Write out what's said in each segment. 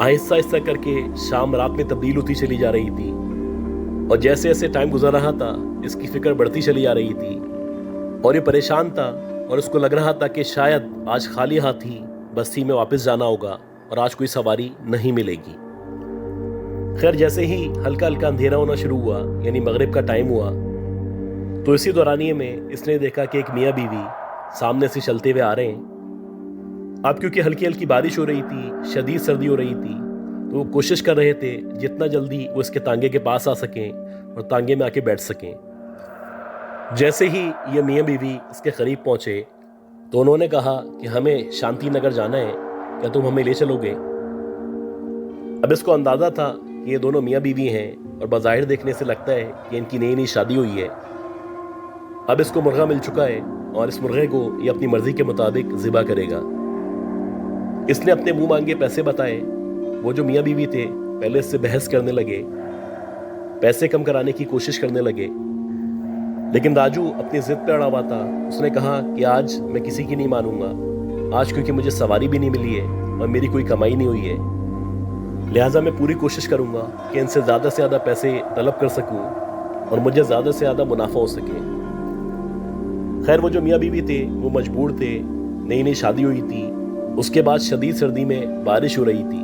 آہستہ آہستہ کر کے شام رات میں تبدیل ہوتی چلی جا رہی تھی، اور جیسے جیسے ٹائم گزر رہا تھا اس کی فکر بڑھتی چلی جا رہی تھی، اور یہ پریشان تھا، اور اس کو لگ رہا تھا کہ شاید آج خالی ہاتھ ہی بستی میں واپس جانا ہوگا اور آج کوئی سواری نہیں ملے گی۔ خیر جیسے ہی ہلکا ہلکا اندھیرا ہونا شروع ہوا، یعنی مغرب کا ٹائم ہوا، تو اسی دورانیے میں اس نے دیکھا کہ ایک میاں بیوی سامنے سے چلتے ہوئے آ رہے ہیں۔ اب کیونکہ ہلکی ہلکی بارش ہو رہی تھی، شدید سردی ہو رہی تھی، تو وہ کوشش کر رہے تھے جتنا جلدی وہ اس کے تانگے کے پاس آ سکیں اور تانگے میں آ کے بیٹھ سکیں۔ جیسے ہی یہ میاں بیوی اس کے قریب پہنچے تو انہوں نے کہا کہ ہمیں شانتی نگر جانا ہے، کیا تم ہمیں لے چلو گے؟ اب اس کو اندازہ تھا کہ یہ دونوں میاں بیوی ہیں، اور بظاہر دیکھنے سے لگتا ہے کہ ان کی نئی نئی شادی ہوئی ہے۔ اب اس کو مرغہ مل چکا ہے، اور اس مرغے کو یہ اپنی مرضی کے مطابق ذبح کرے گا۔ اس نے اپنے منہ مانگے پیسے بتائے۔ وہ جو میاں بیوی تھے پہلے اس سے بحث کرنے لگے، پیسے کم کرانے کی کوشش کرنے لگے، لیکن راجو اپنی ضد پہ اڑا ہوا تھا۔ اس نے کہا کہ آج میں کسی کی نہیں مانوں گا، آج کیونکہ مجھے سواری بھی نہیں ملی ہے اور میری کوئی کمائی نہیں ہوئی ہے، لہٰذا میں پوری کوشش کروں گا کہ ان سے زیادہ سے زیادہ پیسے طلب کر سکوں اور مجھے زیادہ سے زیادہ منافع ہو سکے۔ خیر وہ جو میاں بیوی تھے وہ مجبور تھے، نئی نئی شادی ہوئی تھی، اس کے بعد شدید سردی میں بارش ہو رہی تھی۔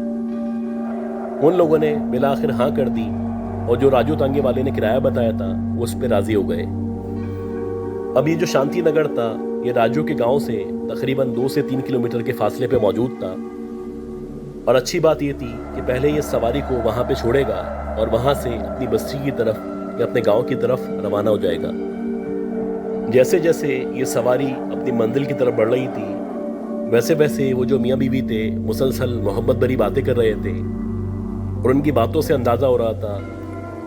ان لوگوں نے بالآخر ہاں کر دی، اور جو راجو تانگے والے نے کرایہ بتایا تھا وہ اس پہ راضی ہو گئے۔ اب یہ جو شانتی نگر تھا یہ راجو کے گاؤں سے تقریباً 2 سے 3 کلومیٹر کے فاصلے پہ موجود تھا، اور اچھی بات یہ تھی کہ پہلے یہ سواری کو وہاں پہ چھوڑے گا اور وہاں سے اپنی بستی کی طرف یا اپنے گاؤں کی طرف روانہ ہو جائے گا۔ جیسے جیسے یہ سواری اپنی منزل کی طرف بڑھ رہی تھی، ویسے ویسے وہ جو میاں بیوی تھے مسلسل محبت بھری باتیں کر رہے تھے، اور ان کی باتوں سے اندازہ ہو رہا تھا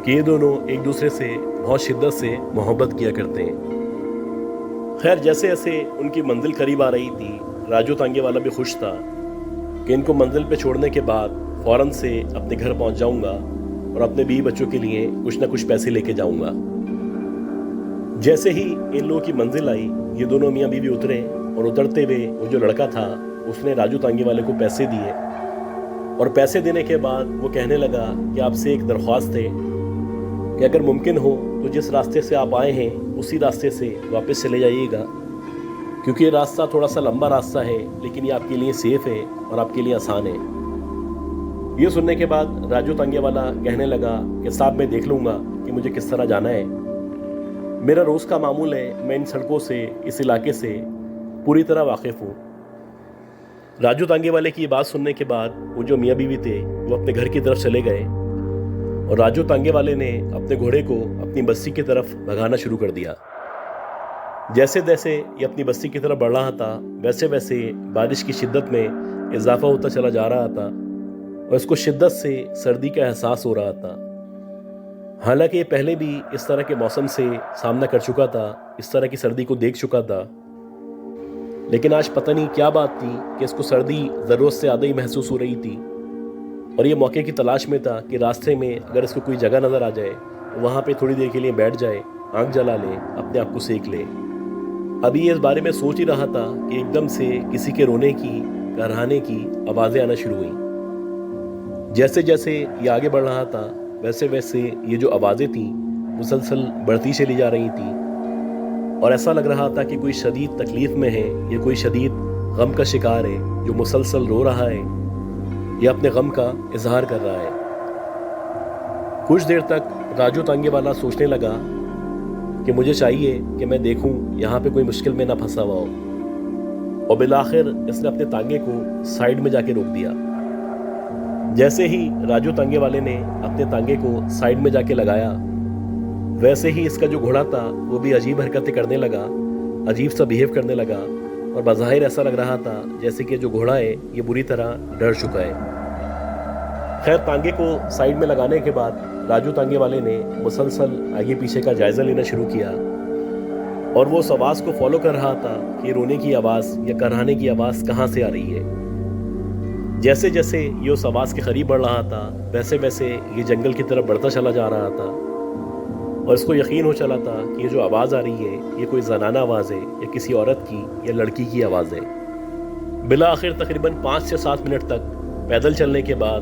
کہ یہ دونوں ایک دوسرے سے بہت شدت سے محبت کیا کرتے ہیں۔ خیر جیسے جیسے ان کی منزل قریب آ رہی تھی، راجو تانگے والا بھی خوش تھا کہ ان کو منزل پہ چھوڑنے کے بعد فوراً سے اپنے گھر پہنچ جاؤں گا اور اپنے بیوی بچوں کے لیے کچھ نہ کچھ پیسے لے کے جاؤں گا۔ جیسے ہی ان لوگوں کی منزل آئی، یہ دونوں میاں بیوی اترے، اور اترتے ہوئے وہ جو لڑکا تھا اس نے راجو تانگے والے کو پیسے دیے، اور پیسے دینے کے بعد وہ کہنے لگا کہ آپ سے ایک درخواست ہے کہ اگر ممکن ہو تو جس راستے سے آپ آئے ہیں اسی راستے سے واپس چلے جائیے گا، کیونکہ یہ راستہ تھوڑا سا لمبا راستہ ہے لیکن یہ آپ کے لیے سیف ہے اور آپ کے لیے آسان ہے۔ یہ سننے کے بعد راجو تانگے والا کہنے لگا کہ صاحب میں دیکھ لوں گا کہ مجھے کس طرح جانا ہے، میرا روز کا معمول ہے، میں ان سڑکوں سے اس علاقے سے پوری طرح واقف ہوں۔ راجو تانگے والے کی یہ بات سننے کے بعد وہ جو میاں بیوی تھے وہ اپنے گھر کی طرف چلے گئے، اور راجو تانگے والے نے اپنے گھوڑے کو اپنی بستی کی طرف بھگانا شروع کر دیا۔ جیسے جیسے یہ اپنی بستی کی طرف بڑھ رہا تھا ویسے ویسے بارش کی شدت میں اضافہ ہوتا چلا جا رہا تھا، اور اس کو شدت سے سردی کا احساس ہو رہا تھا۔ حالانکہ یہ پہلے بھی اس طرح کے موسم سے سامنا کر چکا تھا، اس طرح کی سردی کو دیکھ چکا تھا، لیکن آج پتہ نہیں کیا بات تھی کہ اس کو سردی ضرورت سے زیادہ ہی محسوس ہو رہی تھی، اور یہ موقع کی تلاش میں تھا کہ راستے میں اگر اس کو کوئی جگہ نظر آ جائے تو وہاں پہ تھوڑی دیر کے لیے بیٹھ جائے، آنکھ جلا لے، اپنے آپ کو سیک لے۔ ابھی یہ اس بارے میں سوچ ہی رہا تھا کہ ایک دم سے کسی کے رونے کی، کہرانے کی آوازیں آنا شروع ہوئیں۔ جیسے جیسے یہ آگے بڑھ رہا تھا ویسے ویسے یہ جو آوازیں تھیں مسلسل بڑھتی چلی جا رہی تھیں، اور ایسا لگ رہا تھا کہ کوئی شدید تکلیف میں ہے یا کوئی شدید غم کا شکار ہے جو مسلسل رو رہا ہے یا اپنے غم کا اظہار کر رہا ہے۔ کچھ دیر تک راجو تانگے والا سوچنے لگا کہ مجھے چاہیے کہ میں دیکھوں یہاں پہ کوئی مشکل میں نہ پھنسا ہوا ہو، اور بالآخر اس نے اپنے تانگے کو سائیڈ میں جا کے روک دیا۔ جیسے ہی راجو تانگے والے نے اپنے تانگے کو سائیڈ میں جا کے لگایا، ویسے ہی اس کا جو گھوڑا تھا وہ بھی عجیب حرکتیں کرنے لگا، عجیب سا بیہیو کرنے لگا، اور بظاہر ایسا لگ رہا تھا جیسے کہ جو گھوڑا ہے یہ بری طرح ڈر چکا ہے۔ خیر تانگے کو سائیڈ میں لگانے کے بعد راجو تانگے والے نے مسلسل آگے پیچھے کا جائزہ لینا شروع کیا، اور وہ اس آواز کو فالو کر رہا تھا کہ رونے کی آواز یا کہرانے کی آواز کہاں سے آ رہی ہے۔ جیسے جیسے یہ اس آواز کے قریب بڑھ رہا تھا ویسے ویسے یہ جنگل کی طرف بڑھتا چلا جا رہا تھا، اور اس کو یقین ہو چلا تھا کہ یہ جو آواز آ رہی ہے یہ کوئی زنانہ آواز ہے یا کسی عورت کی یا لڑکی کی آواز ہے۔ بالآخر تقریباً 5 سے 7 منٹ تک پیدل چلنے کے بعد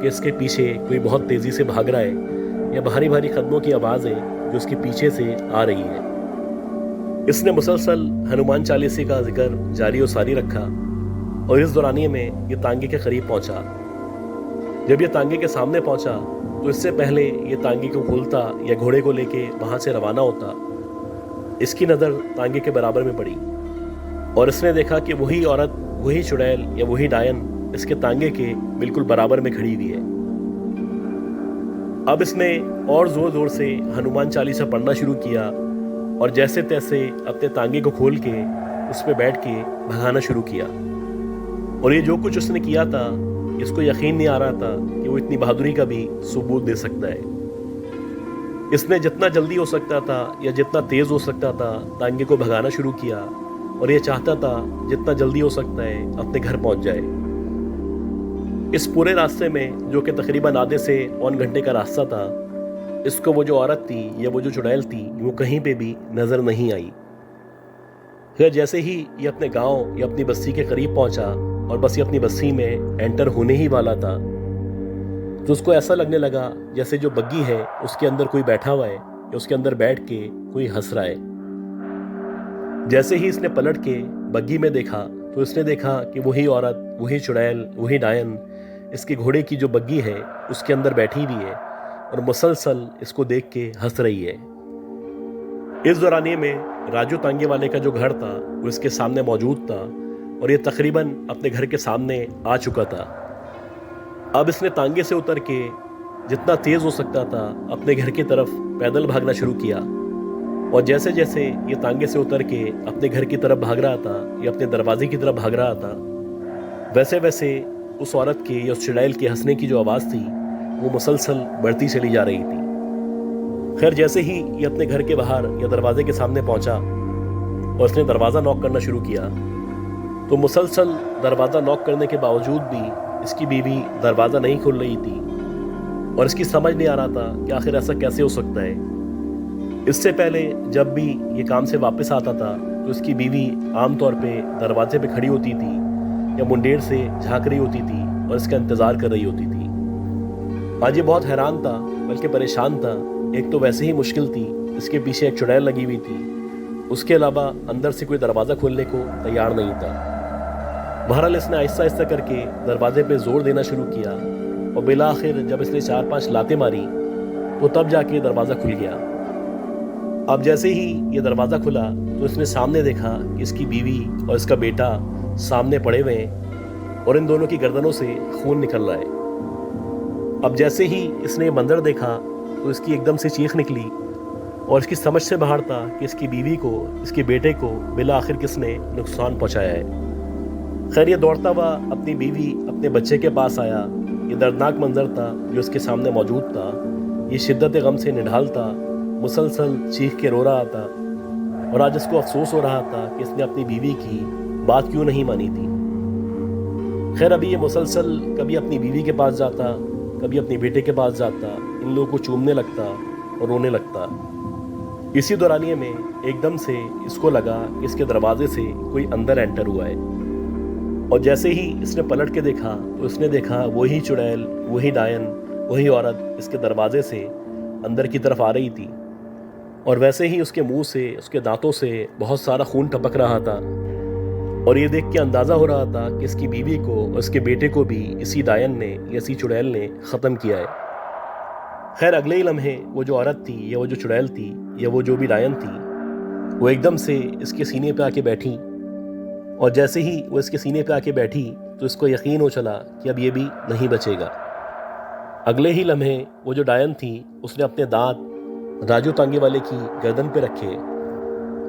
کہ اس کے پیچھے کوئی بہت تیزی سے بھاگ رہا ہے یا بھاری بھاری قدموں کی آوازیں جو اس کے پیچھے سے آ رہی ہے۔ اس نے مسلسل ہنومان چالیسے کا ذکر جاری و ساری رکھا اور اس دورانیے میں یہ تانگے کے قریب پہنچا۔ جب یہ تانگے کے سامنے پہنچا تو اس سے پہلے یہ تانگے کو کھولتا یا گھوڑے کو لے کے وہاں سے روانہ ہوتا، اس کی نظر تانگے کے برابر میں پڑی اور اس نے دیکھا کہ وہی عورت، وہی چڑیل یا وہی ڈائن اس کے تانگے کے بالکل برابر میں کھڑی ہوئی ہے۔ اب اس نے اور زور زور سے ہنومان چالیسا پڑھنا شروع کیا اور جیسے تیسے اپنے تانگے کو کھول کے اس پہ بیٹھ کے بھگانا شروع کیا۔ اور یہ جو کچھ اس نے کیا تھا، اس کو یقین نہیں آ رہا تھا کہ وہ اتنی بہادری کا بھی ثبوت دے سکتا ہے۔ اس نے جتنا جلدی ہو سکتا تھا یا جتنا تیز ہو سکتا تھا تانگے کو بھگانا شروع کیا اور یہ چاہتا تھا جتنا جلدی ہو سکتا ہے اپنے گھر پہنچ جائے۔ اس پورے راستے میں جو کہ تقریباً آدھے سے 1 گھنٹے کا راستہ تھا، اس کو وہ جو عورت تھی یا وہ جو چڑیل تھی وہ کہیں پہ بھی نظر نہیں آئی۔ پھر جیسے ہی یہ اپنے گاؤں یا اپنی بستی کے قریب پہنچا اور بس یہ اپنی بستی میں انٹر ہونے ہی والا تھا تو اس کو ایسا لگنے لگا جیسے جو بگی ہے اس کے اندر کوئی بیٹھا ہوا ہے یا اس کے اندر بیٹھ کے کوئی ہنس رہا ہے۔ جیسے ہی اس نے پلٹ کے بگی میں دیکھا تو اس نے دیکھا کہ وہی عورت، وہی چڑیل، وہی ڈائن اس کے گھوڑے کی جو بگی ہے اس کے اندر بیٹھی ہوئی ہے اور مسلسل اس کو دیکھ کے ہنس رہی ہے۔ اس دورانیے میں راجو تانگے والے کا جو گھر تھا وہ اس کے سامنے موجود تھا اور یہ تقریباً اپنے گھر کے سامنے آ چکا تھا۔ اب اس نے تانگے سے اتر کے جتنا تیز ہو سکتا تھا اپنے گھر کی طرف پیدل بھاگنا شروع کیا اور جیسے جیسے یہ تانگے سے اتر کے اپنے گھر کی طرف بھاگ رہا تھا یا اپنے دروازے کی طرف بھاگ رہا تھا، ویسے ویسے اس عورت کے یا اس چڑیل کے ہنسنے کی جو آواز تھی وہ مسلسل بڑھتی چلی جا رہی تھی۔ خیر جیسے ہی یہ اپنے گھر کے باہر یا دروازے کے سامنے پہنچا اور اس نے دروازہ نوک کرنا شروع کیا تو مسلسل دروازہ نوک کرنے کے باوجود بھی اس کی بیوی دروازہ نہیں کھول رہی تھی اور اس کی سمجھ نہیں آ رہا تھا کہ آخر ایسا کیسے ہو سکتا ہے۔ اس سے پہلے جب بھی یہ کام سے واپس آتا تھا تو اس کی بیوی عام طور پہ دروازے پہ کھڑی ہوتی تھی یا منڈیر سے جھانک رہی ہوتی تھی اور اس کا انتظار کر رہی ہوتی تھی۔ آج یہ بہت حیران تھا بلکہ پریشان تھا۔ ایک تو ویسے ہی مشکل تھی، اس کے پیچھے ایک چڑیل لگی ہوئی تھی، اس کے علاوہ اندر سے کوئی دروازہ کھولنے کو تیار نہیں تھا۔ بہرحال اس نے آہستہ آہستہ کر کے دروازے پہ زور دینا شروع کیا اور بالآخر جب اس نے 4-5 لاتیں ماری تو تب جا کے دروازہ کھل گیا۔ اب جیسے ہی یہ دروازہ کھلا تو اس نے سامنے دیکھا کہ اس کی بیوی اور اس کا بیٹا سامنے پڑے ہوئے ہیں اور ان دونوں کی گردنوں سے خون نکل رہا ہے۔ اب جیسے ہی اس نے یہ منظر دیکھا تو اس کی ایک دم سے چیخ نکلی اور اس کی سمجھ سے باہر تھا کہ اس کی بیوی کو، اس کے بیٹے کو بالآخر کس نے نقصان پہنچایا ہے۔ خیر یہ دوڑتا ہوا اپنی بیوی، اپنے بچے کے پاس آیا۔ یہ دردناک منظر تھا جو اس کے سامنے موجود تھا۔ یہ شدت غم سے نڈھال تھا، مسلسل چیخ کے رو رہا تھا اور آج اس کو افسوس ہو رہا تھا کہ اس نے اپنی بیوی کی بات کیوں نہیں مانی تھی۔ خیر ابھی یہ مسلسل کبھی اپنی بیوی کے پاس جاتا، کبھی اپنے بیٹے کے پاس جاتا، ان لوگوں کو چومنے لگتا اور رونے لگتا۔ اسی دورانیے میں ایک دم سے اس کو لگا کہ اس کے دروازے سے کوئی اندر انٹر ہوا ہے اور جیسے ہی اس نے پلٹ کے دیکھا تو اس نے دیکھا وہی چڑیل، وہی ڈائن، وہی عورت اس کے دروازے سے اندر کی طرف آ رہی تھی اور ویسے ہی اس کے منہ سے، اس کے دانتوں سے بہت سارا خون ٹپک رہا تھا اور یہ دیکھ کے اندازہ ہو رہا تھا کہ اس کی بیوی کو اور اس کے بیٹے کو بھی اسی ڈائن نے یا اسی چڑیل نے ختم کیا ہے۔ خیر اگلے ہی لمحے وہ جو عورت تھی یا وہ جو چڑیل تھی یا وہ جو بھی ڈائن تھی وہ ایک دم سے اس کے سینے پہ آ کے بیٹھی اور جیسے ہی وہ اس کے سینے پہ آ کے بیٹھی تو اس کو یقین ہو چلا کہ اب یہ بھی نہیں بچے گا۔ اگلے ہی لمحے وہ جو ڈائن تھی اس نے اپنے دانت راجو تانگے والے کی گردن پہ رکھے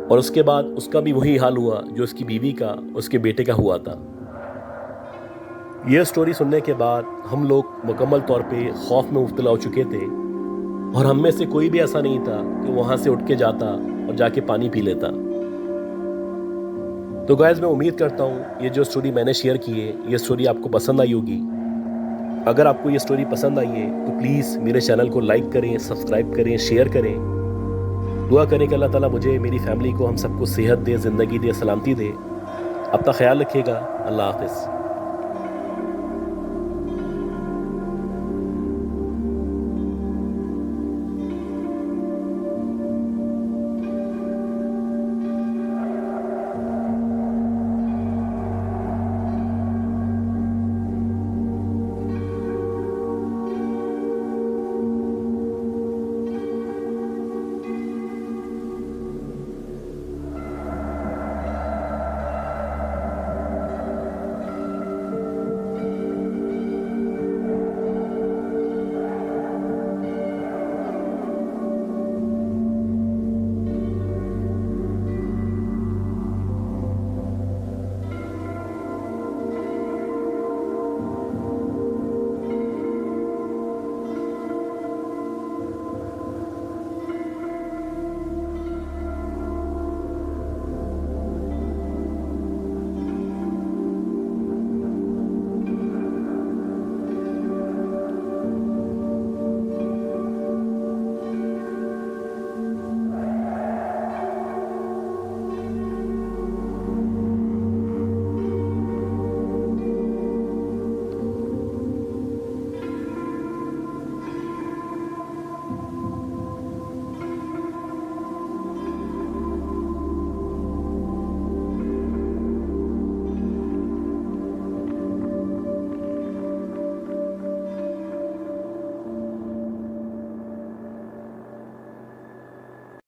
اور اس کے بعد اس کا بھی وہی حال ہوا جو اس کی بیوی کا، اس کے بیٹے کا ہوا تھا۔ یہ سٹوری سننے کے بعد ہم لوگ مکمل طور پہ خوف میں مبتلا ہو چکے تھے اور ہم میں سے کوئی بھی ایسا نہیں تھا کہ وہاں سے اٹھ کے جاتا اور جا کے پانی پی لیتا۔ تو گائز میں امید کرتا ہوں یہ جو سٹوری میں نے شیئر کی ہے یہ سٹوری آپ کو پسند آئی ہوگی۔ اگر آپ کو یہ سٹوری پسند آئی ہے تو پلیز میرے چینل کو لائک کریں، سبسکرائب کریں، شیئر کریں۔ دعا کریں کہ اللہ تعالیٰ مجھے، میری فیملی کو، ہم سب کو صحت دے، زندگی دے، سلامتی دے۔ اپنا خیال رکھیے گا۔ اللہ حافظ۔